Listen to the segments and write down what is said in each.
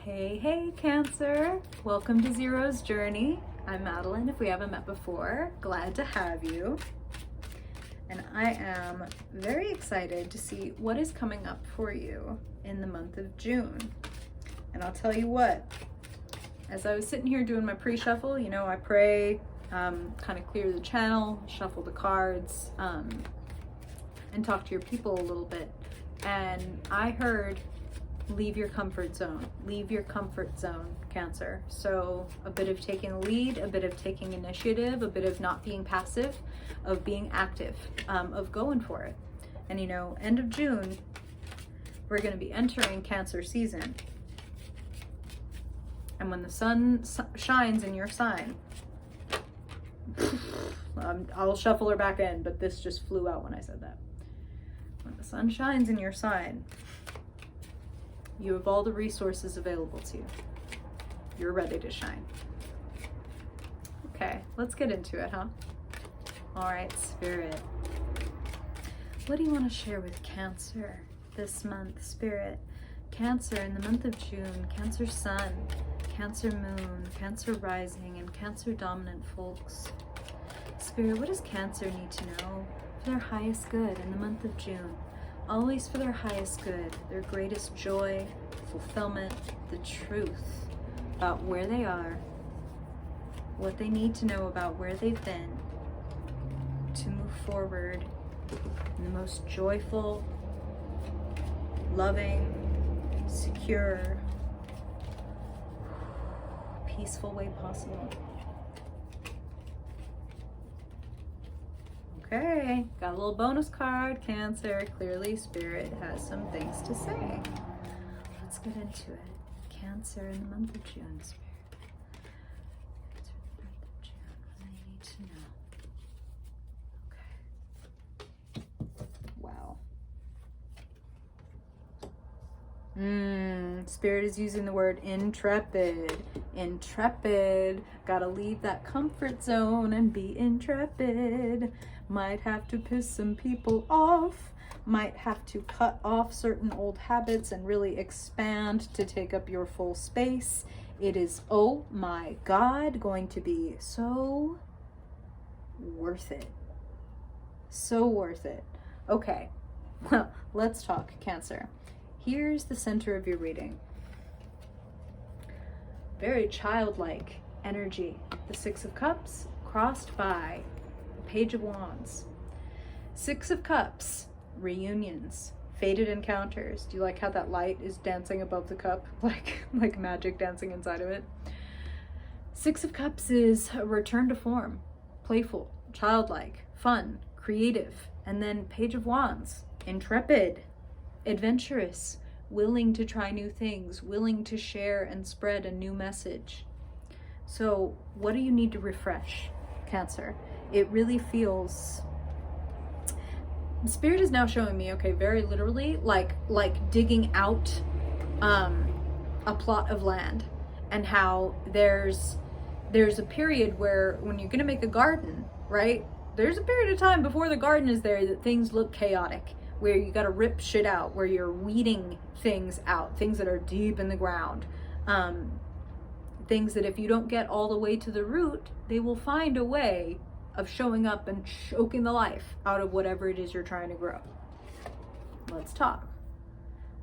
Hey, Cancer. Welcome to Zero's Journey. I'm Madeline, if we haven't met before. Glad to have you. And I am very excited to see what is coming up for you in the month of June. And I'll tell you what, as I was sitting here doing my pre-shuffle, I pray, kind of clear the channel, shuffle the cards, and talk to your people a little bit. And I heard, leave your comfort zone. Leave your comfort zone, Cancer. So a bit of taking the lead, a bit of taking initiative, a bit of not being passive, of being active, of going for it. And end of June, we're going to be entering Cancer season. And when the sun shines in your sign, I'll shuffle her back in, but this just flew out when I said that. When the sun shines in your sign, you have all the resources available to you. You're ready to shine. Okay, let's get into it, huh? All right, Spirit. What do you want to share with Cancer this month, Spirit? Cancer in the month of June, Cancer Sun, Cancer Moon, Cancer Rising, and Cancer Dominant folks. Spirit, what does Cancer need to know for their highest good in the month of June? Always for their highest good, their greatest joy, fulfillment, the truth about where they are, what they need to know about where they've been to move forward in the most joyful, loving, secure, peaceful way possible. Okay, got a little bonus card, Cancer. Clearly, Spirit has some things to say. Let's get into it. Cancer in the month of June, Spirit. Cancer in the month of June. What do you need to know? Okay. Wow. Spirit is using the word intrepid. Intrepid. Gotta leave that comfort zone and be intrepid. Might have to piss some people off. Might have to cut off certain old habits and really expand to take up your full space. It is, oh my God, going to be so worth it. So worth it. Okay, well, let's talk, Cancer. Here's the center of your reading. Very childlike energy. The Six of Cups crossed by the Page of Wands. Six of Cups, reunions, fated encounters. Do you like how that light is dancing above the cup? Like magic dancing inside of it. Six of Cups is a return to form. Playful, childlike, fun, creative. And then Page of Wands, intrepid, adventurous, willing to try new things, willing to share and spread a new message. So what do you need to refresh, Cancer? It really feels, Spirit is now showing me, okay, very literally, like digging out a plot of land, and how there's a period where when you're gonna make a garden, right? There's a period of time before the garden is there that things look chaotic, where you gotta rip shit out, where you're weeding things out, things that are deep in the ground, things that if you don't get all the way to the root, they will find a way of showing up and choking the life out of whatever it is you're trying to grow. Let's talk.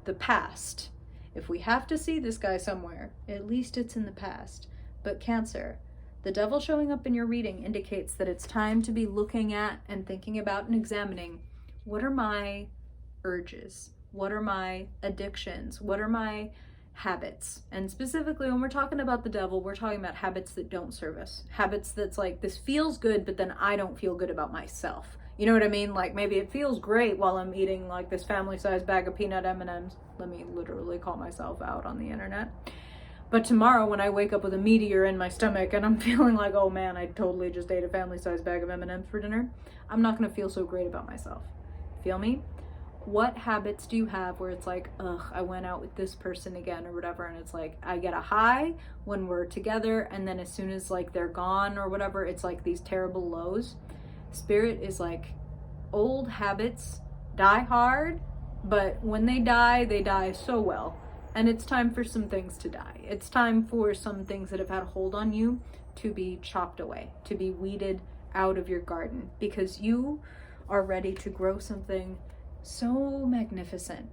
The past. If we have to see this guy somewhere, at least it's in the past. But Cancer, the devil showing up in your reading indicates that it's time to be looking at and thinking about and examining, what are my urges? What are my addictions? What are my habits? And specifically when we're talking about the devil, we're talking about habits that don't serve us. Habits that's like, this feels good, but then I don't feel good about myself. You know what I mean? Like maybe it feels great while I'm eating like this family-sized bag of peanut M&Ms. Let me literally call myself out on the internet. But tomorrow when I wake up with a meteor in my stomach and I'm feeling like, oh man, I totally just ate a family-sized bag of M&Ms for dinner, I'm not gonna feel so great about myself. Feel me? What habits do you have where it's like, ugh, I went out with this person again or whatever, and it's like I get a high when we're together, and then as soon as like they're gone or whatever, it's like these terrible lows. Spirit is like, old habits die hard, but when they die so well. And it's time for some things to die. It's time for some things that have had a hold on you to be chopped away, to be weeded out of your garden, because you are ready to grow something so magnificent,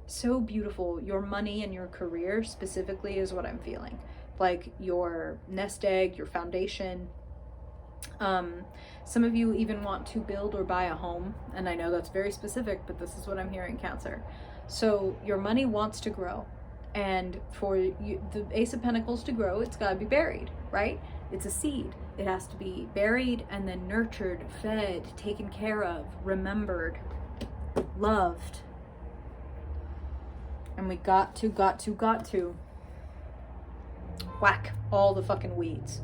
so beautiful. Your money and your career specifically is what I'm feeling. Like your nest egg, your foundation. Some of you even want to build or buy a home, and I know that's very specific, but this is what I'm hearing, Cancer. So your money wants to grow, and for you, the Ace of Pentacles to grow, it's got to be buried, right? It's a seed. It has to be buried and then nurtured, fed, taken care of, remembered, loved. And we got to whack all the fucking weeds.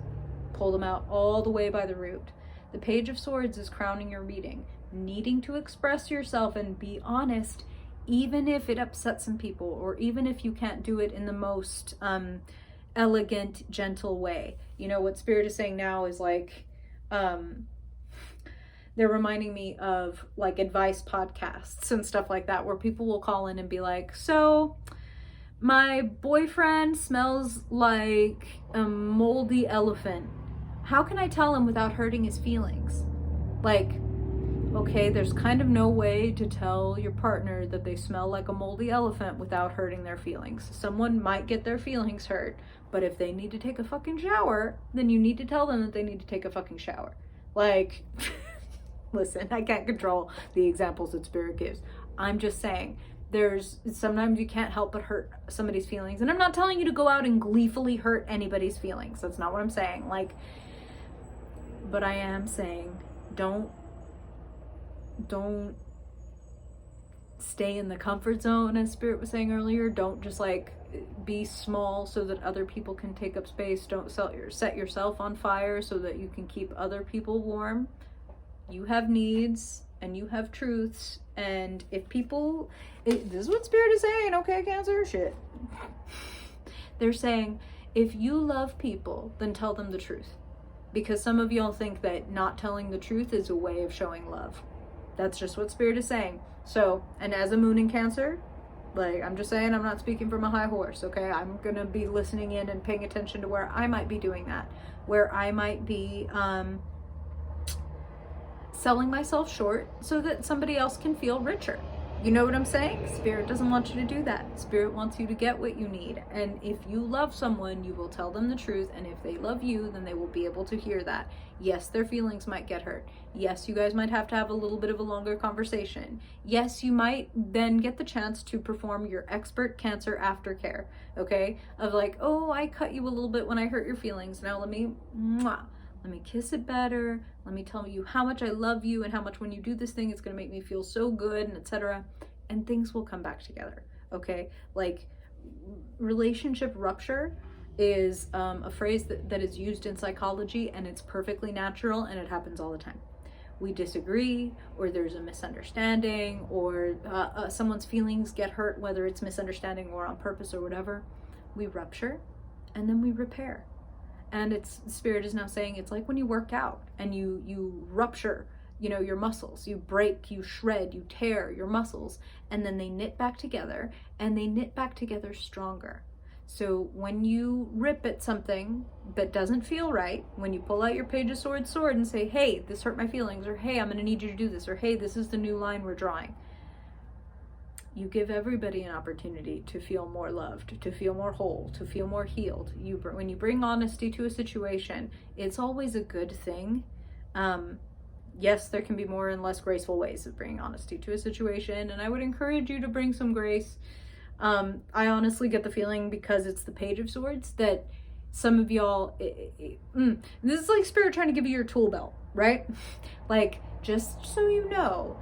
Pull them out all the way by the root. The Page of Swords is crowning your reading. Needing to express yourself and be honest, even if it upsets some people, or even if you can't do it in the most elegant, gentle way. You know, what Spirit is saying now is like, they're reminding me of like advice podcasts and stuff like that, where people will call in and be like, so my boyfriend smells like a moldy elephant. How can I tell him without hurting his feelings? Like, okay, there's kind of no way to tell your partner that they smell like a moldy elephant without hurting their feelings. Someone might get their feelings hurt, but if they need to take a fucking shower, then you need to tell them that they need to take a fucking shower. Like, listen, I can't control the examples that Spirit gives. I'm just saying, sometimes you can't help but hurt somebody's feelings. And I'm not telling you to go out and gleefully hurt anybody's feelings. That's not what I'm saying. Like, but I am saying, don't stay in the comfort zone, as Spirit was saying earlier. Don't just like be small so that other people can take up space. Don't set yourself on fire so that you can keep other people warm. You have needs and you have truths, and if people, this is what Spirit is saying, okay, Cancer? Shit. They're saying, if you love people, then tell them the truth. Because some of y'all think that not telling the truth is a way of showing love. That's just what Spirit is saying. So, and as a moon in Cancer, like, I'm just saying, I'm not speaking from a high horse, okay? I'm gonna be listening in and paying attention to where I might be doing that. Where I might be selling myself short so that somebody else can feel richer. You know what I'm saying? Spirit doesn't want you to do that. Spirit wants you to get what you need. And if you love someone, you will tell them the truth. And if they love you, then they will be able to hear that. Yes, their feelings might get hurt. Yes, you guys might have to have a little bit of a longer conversation. Yes, you might then get the chance to perform your expert Cancer aftercare, okay? Of like, oh, I cut you a little bit when I hurt your feelings. Now let me kiss it better. Let me tell you how much I love you and how much when you do this thing, it's going to make me feel so good, and etc. And things will come back together, okay? Like, relationship rupture is a phrase that is used in psychology, and it's perfectly natural, and it happens all the time. We disagree, or there's a misunderstanding, or someone's feelings get hurt, whether it's misunderstanding or on purpose or whatever. We rupture, and then we repair. And Spirit is now saying it's like when you work out and you rupture, you know, your muscles. You break, you shred, you tear your muscles, and then they knit back together, and they knit back together stronger. So when you rip at something that doesn't feel right, when you pull out your Page of Swords sword and say, hey, this hurt my feelings, or hey, I'm going to need you to do this, or hey, this is the new line we're drawing. You give everybody an opportunity to feel more loved, to feel more whole, to feel more healed. When you bring honesty to a situation, it's always a good thing. Yes, there can be more and less graceful ways of bringing honesty to a situation, and I would encourage you to bring some grace. I honestly get the feeling, because it's the Page of Swords, that some of y'all, this is like Spirit trying to give you your tool belt, right? Like, just so you know,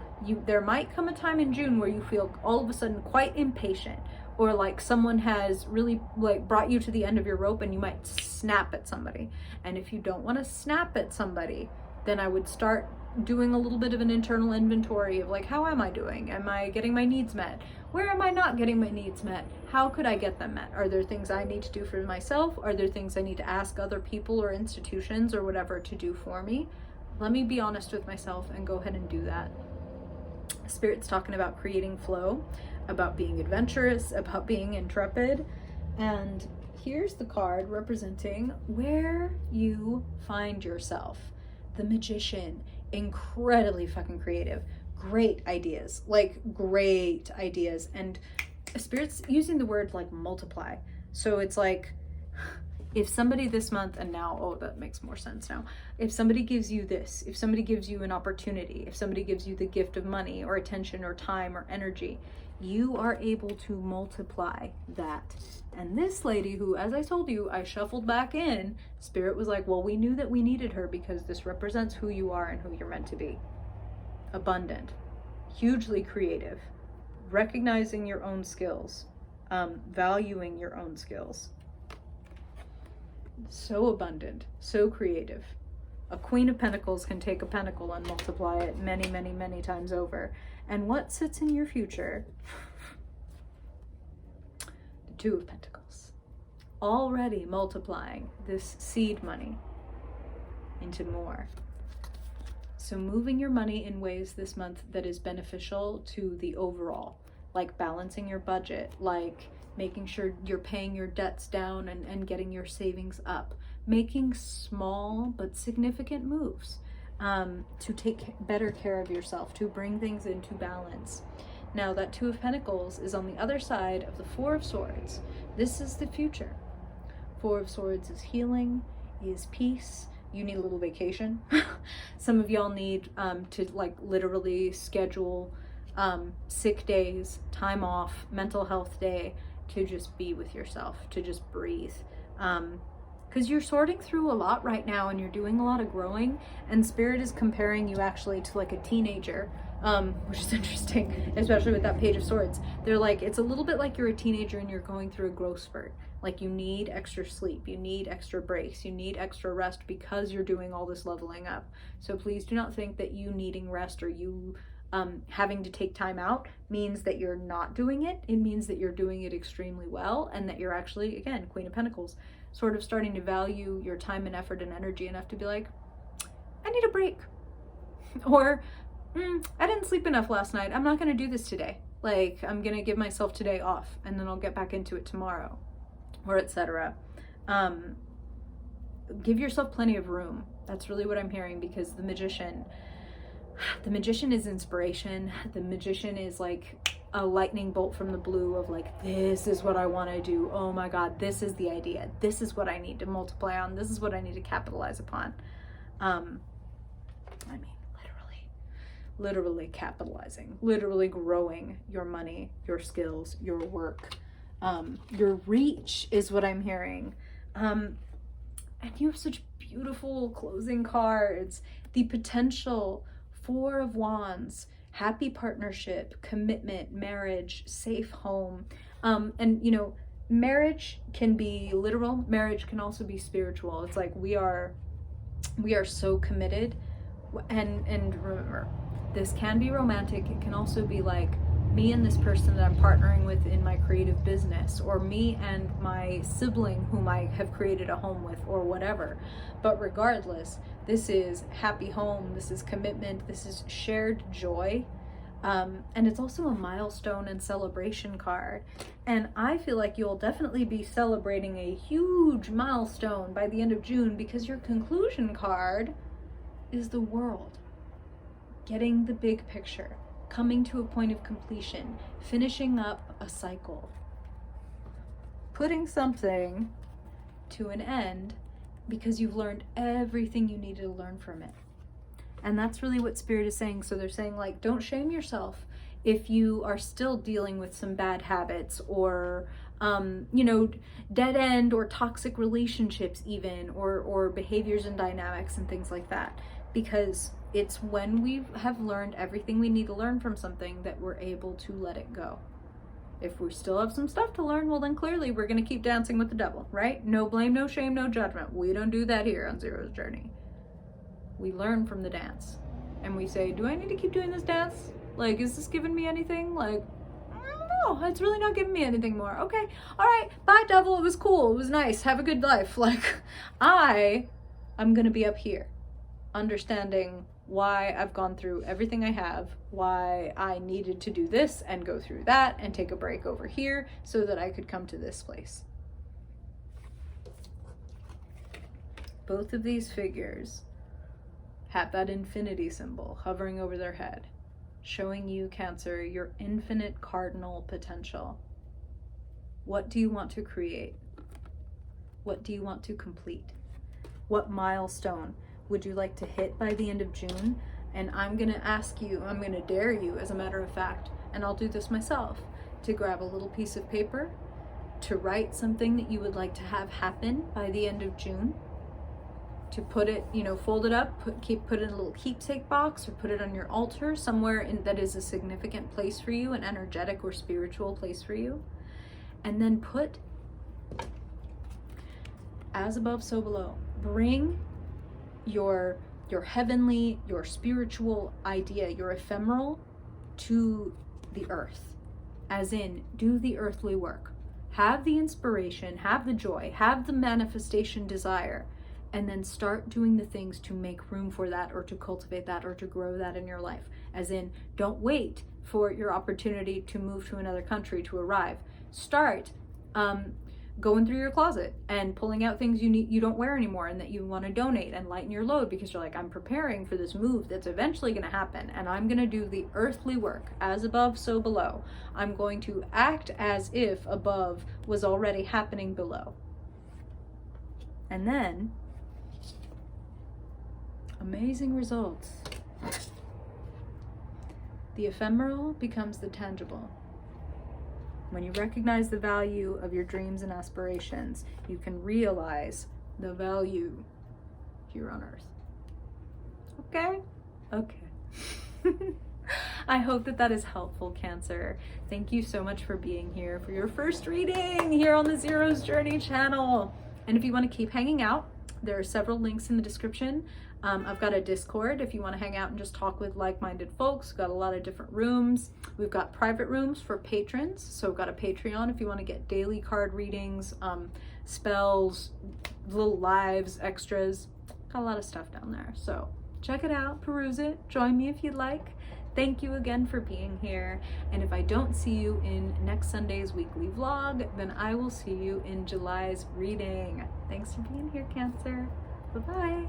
there might come a time in June where you feel all of a sudden quite impatient, or like someone has really like brought you to the end of your rope, and you might snap at somebody. And if you don't want to snap at somebody, then I would start doing a little bit of an internal inventory of like, how am I doing? Am I getting my needs met? Where am I not getting my needs met? How could I get them met? Are there things I need to do for myself? Are there things I need to ask other people or institutions or whatever to do for me? Let me be honest with myself and go ahead and do that. Spirit's talking about creating flow. about being adventurous, about being intrepid. And here's the card representing where you find yourself. The Magician, incredibly fucking creative, great ideas, like great ideas. And Spirit's using the word like multiply. So it's like, if somebody this month, and now, oh, that makes more sense now. If somebody gives you this, if somebody gives you an opportunity, if somebody gives you the gift of money or attention or time or energy, you are able to multiply that. And this lady who, as I told you, I shuffled back in, Spirit was like, well, we knew that we needed her because this represents who you are and who you're meant to be. Abundant, hugely creative, recognizing your own skills, valuing your own skills. So abundant, so creative. A Queen of Pentacles can take a pentacle and multiply it many, many, many times over. And what sits in your future? The Two of Pentacles. Already multiplying this seed money into more. So moving your money in ways this month that is beneficial to the overall, like balancing your budget, like making sure you're paying your debts down and getting your savings up, making small but significant moves to take better care of yourself, to bring things into balance. Now that Two of Pentacles is on the other side of the Four of Swords. This is the future. Four of Swords is healing, is peace. You need a little vacation. Some of y'all need to like literally schedule sick days, time off, mental health day, to just be with yourself, to just breathe. Because you're sorting through a lot right now and you're doing a lot of growing, and Spirit is comparing you actually to like a teenager, which is interesting, especially with that Page of Swords. They're like, it's a little bit like you're a teenager and you're going through a growth spurt. Like you need extra sleep, you need extra breaks, you need extra rest because you're doing all this leveling up. So please do not think that you needing rest or you having to take time out means that you're not doing it. It means that you're doing it extremely well, and that you're actually, again, Queen of Pentacles, sort of starting to value your time and effort and energy enough to be like, I need a break. Or, I didn't sleep enough last night. I'm not going to do this today. Like, I'm going to give myself today off, and then I'll get back into it tomorrow, or etc. Give yourself plenty of room. That's really what I'm hearing, because the Magician is inspiration. The Magician is like a lightning bolt from the blue of like, this is what I want to do. Oh my God, this is the idea. This is what I need to multiply on. This is what I need to capitalize upon. I mean, literally capitalizing, literally growing your money, your skills, your work, your reach is what I'm hearing. And you have such beautiful closing cards. The potential, Four of Wands, happy partnership, commitment, marriage, safe home. And you know, marriage can be literal, marriage can also be spiritual. It's like we are so committed, and remember, this can be romantic. It can also be like me and this person that I'm partnering with in my creative business, or me and my sibling whom I have created a home with, or whatever. But regardless, this is happy home, this is commitment, this is shared joy. And it's also a milestone and celebration card. And I feel like you'll definitely be celebrating a huge milestone by the end of June, because your conclusion card is the World. Getting the big picture, coming to a point of completion, finishing up a cycle, putting something to an end because you've learned everything you needed to learn from it. And that's really what Spirit is saying. So they're saying, like, don't shame yourself if you are still dealing with some bad habits, or you know, dead end or toxic relationships even, or behaviors and dynamics and things like that. Because it's when we have learned everything we need to learn from something that we're able to let it go. If we still have some stuff to learn, well then clearly we're going to keep dancing with the devil, right? No blame, no shame, no judgment. We don't do that here on Zero's Journey. We learn from the dance. And we say, do I need to keep doing this dance? Like, is this giving me anything? Like, no, it's really not giving me anything more. Okay, all right, bye devil, it was cool, it was nice, have a good life. Like, I'm going to be up here, understanding why I've gone through everything I have, why I needed to do this and go through that and take a break over here so that I could come to this place. Both of these figures have that infinity symbol hovering over their head, showing you, Cancer, your infinite cardinal potential. What do you want to create? What do you want to complete? What milestone would you like to hit by the end of June? And I'm gonna ask you, I'm gonna dare you, as a matter of fact, and I'll do this myself, to grab a little piece of paper, to write something that you would like to have happen by the end of June, to put it, fold it up, put it in a little keepsake box, or put it on your altar somewhere that is a significant place for you, an energetic or spiritual place for you. And then put, as above, so below. Bring your heavenly, your spiritual idea, your ephemeral, to the earth. As in, do the earthly work. Have the inspiration, have the joy, have the manifestation desire, and then start doing the things to make room for that, or to cultivate that, or to grow that in your life. As in, don't wait for your opportunity to move to another country to arrive. Start going through your closet and pulling out things you don't wear anymore and that you want to donate, and lighten your load, because you're like, I'm preparing for this move that's eventually going to happen, and I'm going to do the earthly work. As above, so below. I'm going to act as if above was already happening below. And then, amazing results. The ephemeral becomes the tangible. When you recognize the value of your dreams and aspirations, you can realize the value here on earth. Okay? Okay. I hope that is helpful, Cancer. Thank you so much for being here for your first reading here on the Zero's Journey channel. And if you want to keep hanging out, there are several links in the description. I've got a Discord if you want to hang out and just talk with like-minded folks. We've got a lot of different rooms. We've got private rooms for patrons. So we've got a Patreon if you want to get daily card readings, spells, little lives, extras. Got a lot of stuff down there. So check it out, peruse it, join me if you'd like. Thank you again for being here. And if I don't see you in next Sunday's weekly vlog, then I will see you in July's reading. Thanks for being here, Cancer. Bye-bye.